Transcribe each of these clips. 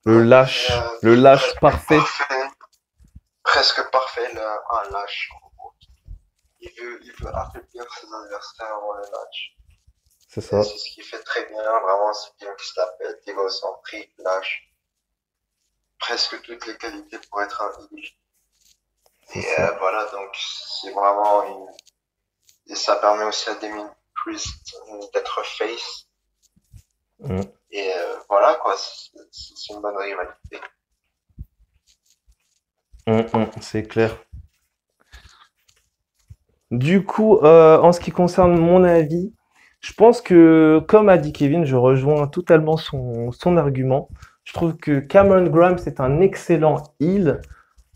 Le lâche presque parfait. parfait, presque parfait, un lâche. En gros. Il veut affaiblir ses adversaires avant le match. C'est Et ça. c'est ce qu'il fait très bien, vraiment, c'est quelqu'un qui se la pète, égocentrique, lâche. Presque toutes les qualités pour être un heel. C'est Et ça. voilà, donc c'est vraiment une... Et ça permet aussi à Damien Priest d'être face. Mm, Et voilà, quoi, c'est une bonne rivalité. c'est clair. Du coup, en ce qui concerne mon avis, je pense que, comme a dit Kevin, je rejoins totalement son argument. Je trouve que Cameron Grimes est un excellent heel.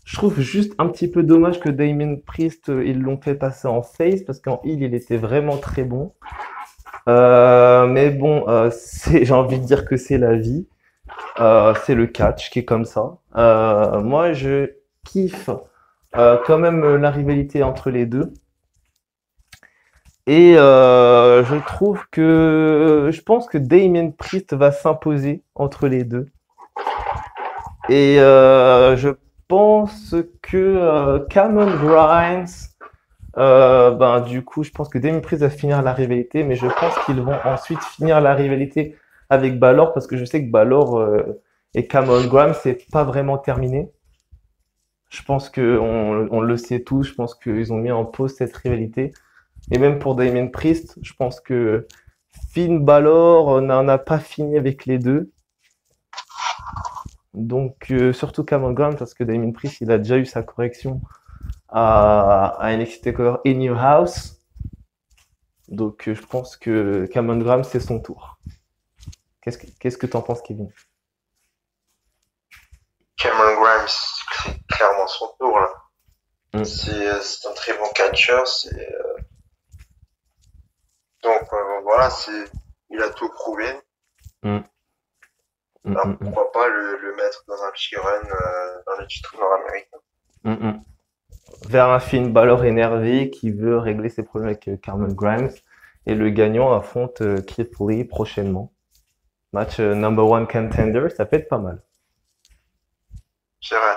Je trouve juste un petit peu dommage que Damien Priest, ils l'ont fait passer en face, parce qu'en heel, il était vraiment très bon. Mais bon, j'ai envie de dire que c'est la vie. C'est le catch qui est comme ça. Moi, je kiffe quand même la rivalité entre les deux. Et je trouve que je pense que Damien Priest va s'imposer entre les deux. Et je pense que Cameron Grimes, ben du coup, je pense que Damien Priest va finir la rivalité, mais je pense qu'ils vont ensuite finir la rivalité avec Balor parce que je sais que Balor et Cameron Grimes c'est pas vraiment terminé. Je pense que on le sait tous. Je pense qu'ils ont mis en pause cette rivalité. Et même pour Damien Priest, je pense que Finn Balor n'en a pas fini avec les deux. Donc, surtout Cameron Grimes, parce que Damien Priest, il a déjà eu sa correction à NXT TakeOver In Your House. Donc, je pense que Cameron Grimes, c'est son tour. Qu'est-ce que t'en penses, Kevin? Cameron Grimes, c'est clairement son tour, là. Mm, C'est un très bon catcheur, donc voilà, il a tout prouvé. mm, Alors mm. pourquoi pas le mettre dans un petit run dans le titre nord-américain. Mm, mm. Vers un Finn Balor énervé qui veut régler ses problèmes avec Cameron Grimes. Et le gagnant affronte Keith Lee prochainement. Match number one contender, ça peut être pas mal. C'est vrai.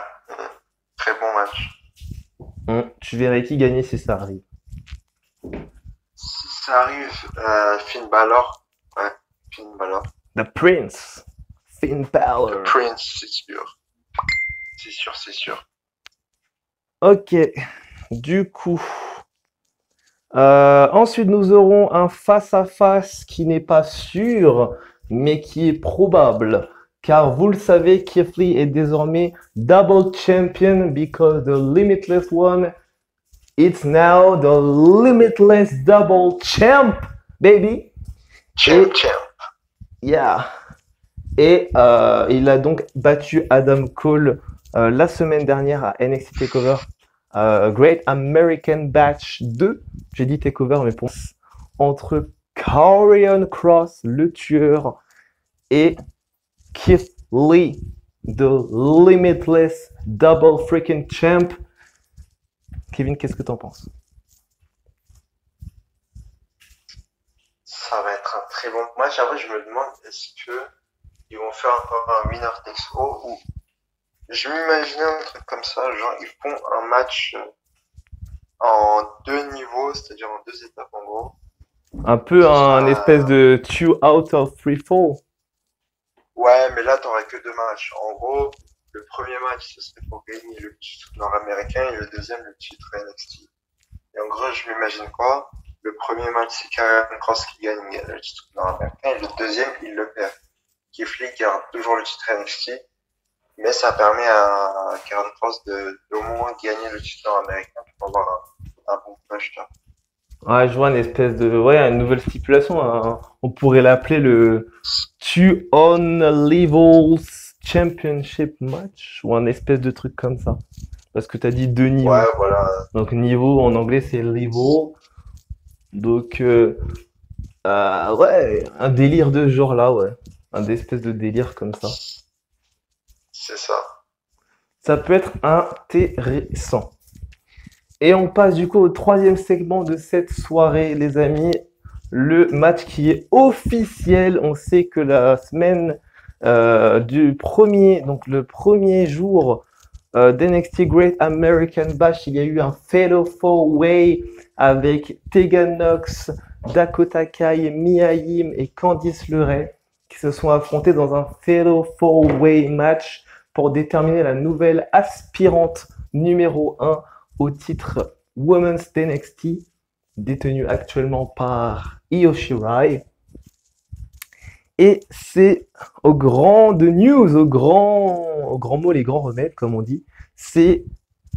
Très bon match. Tu verrais qui gagner si ça arrive. Si ça arrive, Finn Balor. Ouais, Finn Balor. The Prince, Finn The Balor. Prince, c'est sûr. C'est sûr, c'est sûr. Ok, du coup. Ensuite, nous aurons un face-à-face qui n'est pas sûr, mais qui est probable. Car vous le savez, Keith Lee est désormais double champion because the Limitless One, it's now the Limitless Double Champ, baby. Champ, Et, champ. yeah. Et il a donc battu Adam Cole la semaine dernière à NXT TakeOver Great American Batch 2. J'ai dit TakeOver, mais pour entre Karrion Kross, le tueur, et Keith Lee, the Limitless Double Freaking Champ. Kevin, qu'est-ce que t'en penses? Ça va être un très bon match. Après, je me demande, est-ce que ils vont faire encore un winner takes all ou je m'imaginais un truc comme ça, genre ils font un match en deux niveaux, c'est-à-dire en deux étapes en gros. Un peu Ce un espèce sera de two out of three fall. ouais, mais là t'aurais que deux matchs. En gros, le premier match ce serait pour gagner le titre nord-américain et le deuxième le titre NXT. Et en gros, je m'imagine quoi? Le premier match c'est Karrion Kross qui gagne le titre nord-américain et le deuxième il le perd. Keith Lee garde toujours le titre NXT, mais ça permet à Karrion Kross d'au moins gagner le titre nord-américain pour avoir un bon push là. Ouais, je vois une espèce de, ouais, une nouvelle stipulation, hein. On pourrait l'appeler le Two on Levels Championship Match ou un espèce de truc comme ça. Parce que t'as dit deux Ouais, niveaux. voilà. Donc niveau en anglais c'est level. Donc ouais, un délire de ce genre-là, ouais. Un espèce de délire comme ça. C'est ça. Ça peut être intéressant. Et on passe du coup au troisième segment de cette soirée, les amis. Le match qui est officiel. On sait que la semaine donc le premier jour d'NXT Great American Bash, il y a eu un Fatal 4-Way avec Tegan Nox, Dakota Kai, Mia Yim et Candice LeRae qui se sont affrontés dans un Fatal 4-Way match pour déterminer la nouvelle aspirante numéro 1 au titre Women's d'NXT, détenu actuellement par Io Shirai. Et c'est au grand de news, au grand mot, les grands remèdes, comme on dit, c'est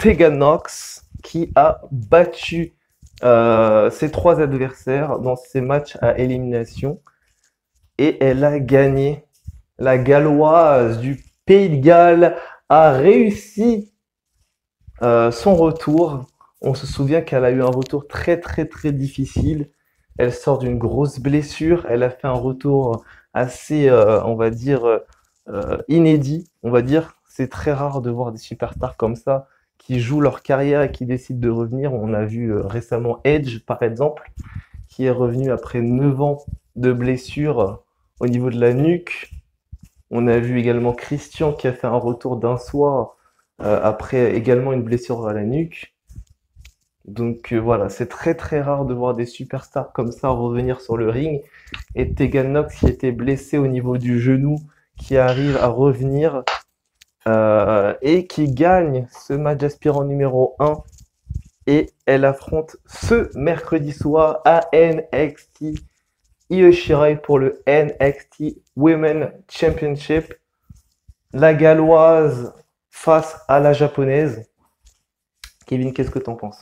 Tegan Nox qui a battu ses 3 adversaires dans ces matchs à élimination. Et elle a gagné. La Galloise du Pays de Galles a réussi son retour. On se souvient qu'elle a eu un retour très très très difficile. Elle sort d'une grosse blessure. Elle a fait un retour assez, on va dire, inédit. On va dire, c'est très rare de voir des superstars comme ça qui jouent leur carrière et qui décident de revenir. On a vu récemment Edge, par exemple, qui est revenu après 9 ans de blessure au niveau de la nuque. On a vu également Christian qui a fait un retour d'un soir après également une blessure à la nuque. Donc voilà, c'est très très rare de voir des superstars comme ça revenir sur le ring. Et Tegan Nox qui était blessée au niveau du genou, qui arrive à revenir et qui gagne ce match aspirant numéro 1. Et elle affronte ce mercredi soir à NXT Io Shirai pour le NXT Women Championship. La galloise face à la japonaise. Kevin, qu'est-ce que t'en penses?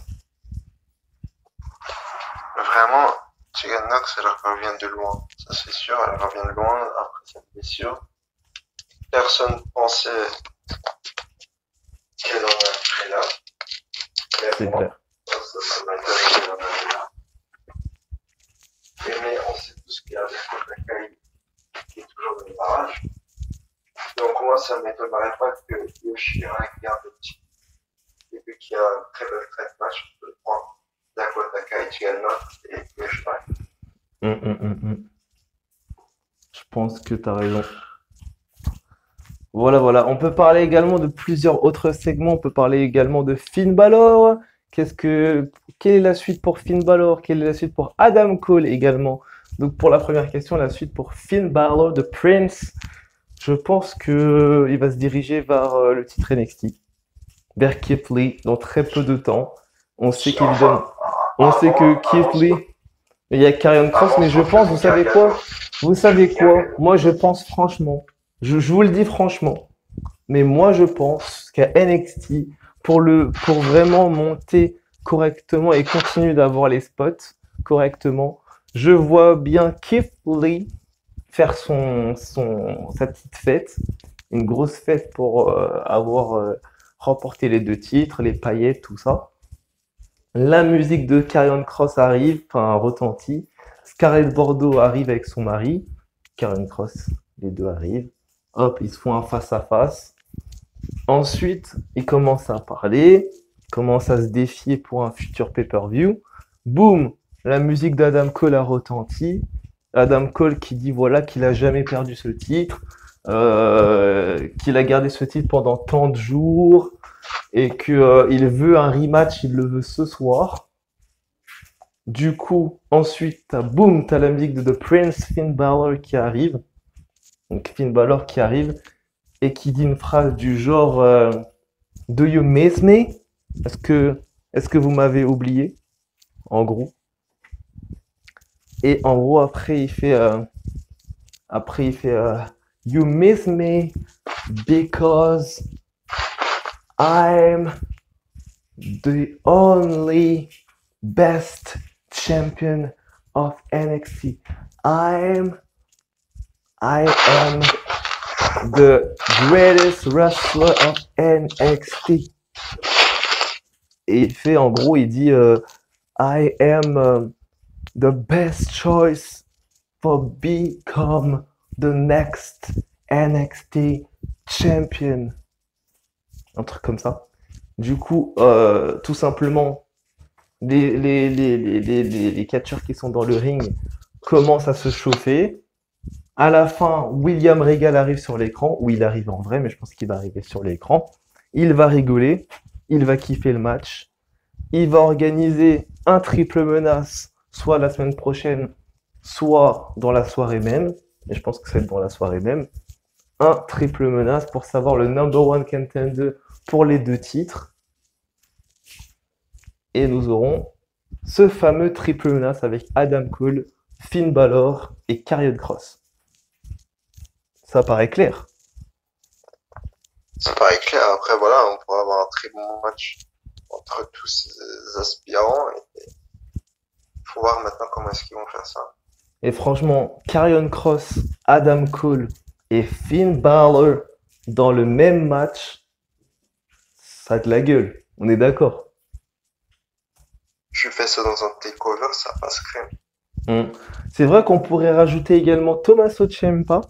Vraiment, Tegan Nox, elle revient de loin. Ça, c'est sûr. Elle revient de loin après cette blessure. Personne pensait qu'elle en arriverait là. C'est Mais clair. ça m'a été qu'elle en arriverait là. Mais on sait tous qu'il y a Dakota Kai qui est toujours dans le barrage. Donc moi, ça ne m'étonnerait pas que Io Shirai garde le titre. Et puis qu'il y a un très bel match entre le point Dakota Kai, Tegan Nox et Io Shirai. Je pense que t'as raison. Voilà. On peut parler également de plusieurs autres segments. On peut parler également de Finn Balor. Quelle est la suite pour Finn Balor? Quelle est la suite pour Adam Cole également? Donc pour la première question, la suite pour Finn Balor de Prince. Je pense que il va se diriger vers le titre NXT, vers Keith Lee dans très peu de temps. On sait que Keith Lee, il y a Karrion Kross, mais je pense, vous savez quoi? Moi, je pense franchement, je vous le dis franchement, mais moi, je pense qu'à NXT, pour vraiment monter correctement et continuer d'avoir les spots correctement, je vois bien Keith Lee faire sa petite fête, une grosse fête pour avoir remporté les 2 titres, les paillettes, tout ça. La musique de Karrion Kross arrive, enfin retentit. Scarlett Bordeaux arrive avec son mari. Karrion Kross, les deux arrivent. Hop, ils se font un face-à-face. Ensuite, ils commencent à parler, commencent à se défier pour un futur pay-per-view. Boum, la musique d'Adam Cole a retenti. Adam Cole qui dit voilà qu'il a jamais perdu ce titre, qu'il a gardé ce titre pendant tant de jours et que il veut un rematch, il le veut ce soir. Du coup, ensuite, t'as la musique de The Prince, Finn Balor qui arrive. Donc Finn Balor qui arrive et qui dit une phrase du genre Do you miss me? Est-ce que vous m'avez oublié? En gros. Et en gros, après, il fait You miss me because I'm the only best champion of NXT. I am the greatest wrestler of NXT. Et il dit I am the best choice for become the next NXT champion. Un truc comme ça. Du coup, tout simplement, les catcheurs qui sont dans le ring commencent à se chauffer. À la fin, William Regal arrive sur l'écran, ou il arrive en vrai, mais je pense qu'il va arriver sur l'écran. Il va rigoler, il va kiffer le match. Il va organiser un triple menace, soit la semaine prochaine, soit dans la soirée même. Et je pense que c'est dans la soirée même. Un triple menace pour savoir le number one contender pour les deux titres. Et nous aurons ce fameux triple menace avec Adam Cole, Finn Balor et Karrion Kross. Ça paraît clair. Ça paraît clair. Après, voilà, on pourra avoir un très bon match entre tous ces aspirants. Et il faut voir maintenant comment est-ce qu'ils vont faire ça. Et franchement, Karrion Kross, Adam Cole et Finn Balor dans le même match, ça a de la gueule. On est d'accord. Je fais ça dans un takeover, ça passe crème. C'est vrai qu'on pourrait rajouter également Tommaso Ciampa.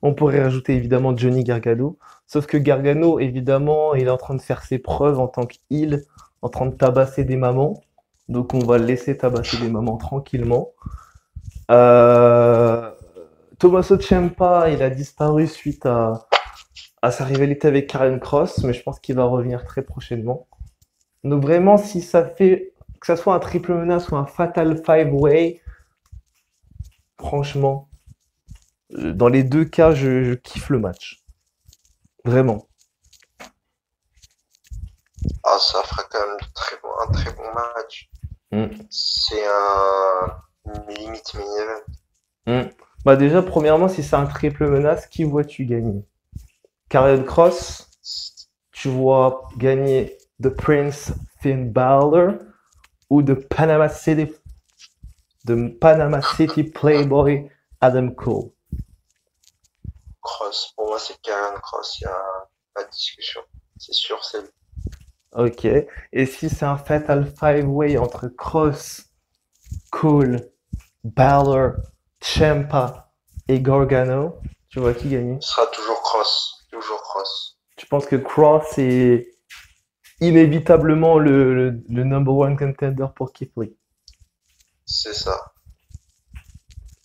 On pourrait rajouter évidemment Johnny Gargano. Sauf que Gargano, évidemment, il est en train de faire ses preuves en tant qu'heel, en train de tabasser des mamans. Donc on va le laisser tabasser des mamans tranquillement. Euh... Tommaso Ciampa, il a disparu suite à sa rivalité avec Karrion Kross, mais je pense qu'il va revenir très prochainement. Donc vraiment, si ça fait que ça soit un triple menace ou un fatal five-way, franchement, dans les deux cas, je kiffe le match. Vraiment. Ah, ça fera quand même un très bon match. Mm. C'est un limite main event. Mm. Bah déjà, premièrement, si c'est un triple menace, qui vois-tu gagner? Karrion Kross, tu vois gagner The Prince Finn Balor ou de Panama City Playboy Adam Cole. Kross, pour moi c'est Karrion Kross, il n'y a pas de discussion. C'est sûr, c'est lui. Ok. Et si c'est un Fatal Five-Way entre Kross, Cole, Balor, Ciampa et Gargano, tu vois qui gagner? Ce sera toujours Kross. Toujours Kross. Tu penses que Kross est inévitablement le number one contender pour Keith Lee? C'est ça.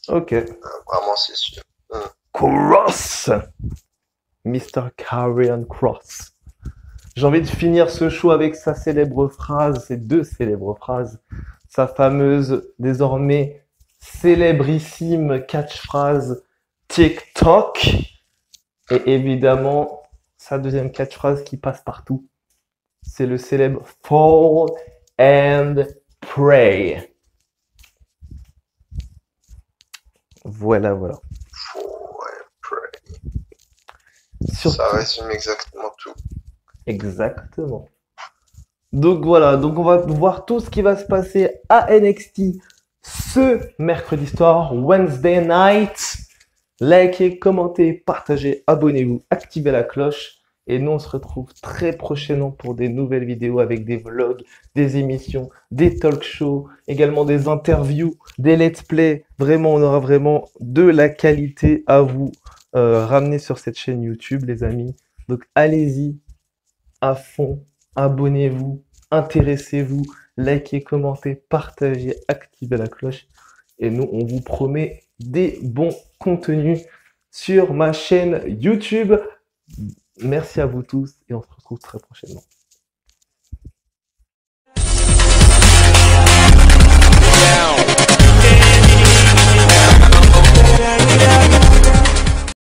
Ok. Vraiment, c'est sûr. Kross! Mr. Karrion Kross. J'ai envie de finir ce show avec sa célèbre phrase, ses deux célèbres phrases. Sa fameuse, désormais célébrissime catchphrase TikTok. Et évidemment, sa deuxième catchphrase qui passe partout. C'est le célèbre Fall and Pray. Voilà, voilà. Fall and Pray. Surtout... Ça résume exactement tout. Exactement. Donc voilà, donc on va voir tout ce qui va se passer à NXT ce mercredi soir, Wednesday night. Likez, commentez, partagez, abonnez-vous, activez la cloche. Et nous, on se retrouve très prochainement pour des nouvelles vidéos avec des vlogs, des émissions, des talk shows, également des interviews, des let's play. Vraiment, on aura vraiment de la qualité à vous ramener sur cette chaîne YouTube, les amis. Donc allez-y à fond, abonnez-vous, intéressez-vous, likez, commentez, partagez, activez la cloche. Et nous, on vous promet des bons contenus sur ma chaîne YouTube. Merci à vous tous et on se retrouve très prochainement.